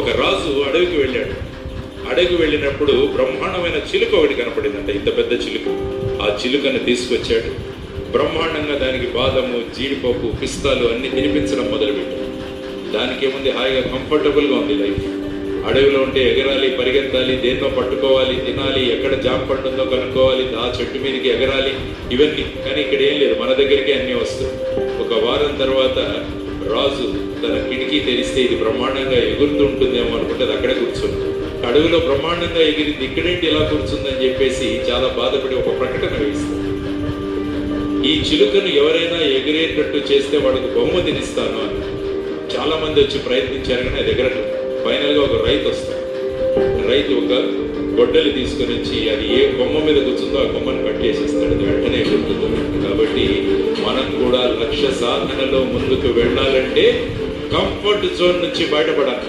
ఒక రాజు అడవికి వెళ్ళాడు. అడవికి వెళ్ళినప్పుడు బ్రహ్మాండమైన చిలుక ఒకటి కనపడిందంట, ఇంత పెద్ద చిలుక. ఆ చిలుకను తీసుకొచ్చాడు. బ్రహ్మాండంగా దానికి బాదము, జీడిపప్పు, పిస్తాలు అన్ని తినిపించడం మొదలుపెట్టాడు. దానికి ఏముంది, హాయిగా కంఫర్టబుల్గా ఉంది లైఫ్. అడవిలో ఉంటే ఎగరాలి, పరిగెత్తాలి, దేన్నో పట్టుకోవాలి, తినాలి, ఎక్కడ జామ పండుందో కనుక్కోవాలి, ఆ చెట్టు మీదకి ఎగరాలి, ఇవన్నీ. కానీ ఇక్కడ ఏం లేదు, మన దగ్గరికి అన్నీ వస్తాయి. ఒక వారం తర్వాత రాజు తన కిటికీ తెరిస్తే ఇది బ్రహ్మాండంగా ఎగురుతూ ఉంటుందేమో అనుకుంటే అది అక్కడే కూర్చుంది. అడవిలో బ్రహ్మాండంగా ఎగిరింది, ఇక్కడేంటి ఇలా కూర్చుందని చెప్పేసి చాలా బాధపడి ఒక ప్రకటన వేస్తాడు. ఈ చిలుకను ఎవరైనా ఎగిరేటట్టు చేస్తే వాడికి బొమ్మ తినిస్తాను అని చాలా మంది వచ్చి ప్రయత్నించారు, కానీ అది ఎగరట్లేదు. ఫైనల్గా ఒక రైతు వస్తాడు. రైతు ఒక గొడ్డలి తీసుకొని వచ్చి అది ఏ కొమ్మ మీద కూర్చుందో ఆ కొమ్మను కట్ చేసేస్తాడు, అది వెంటనే ఎగురుతుంది. కాబట్టి మనం కూడా లక్ష్య సాధనలో ముందుకు వెళ్ళాలంటే కంఫర్ట్ జోన్ నుంచి బయటపడాలి.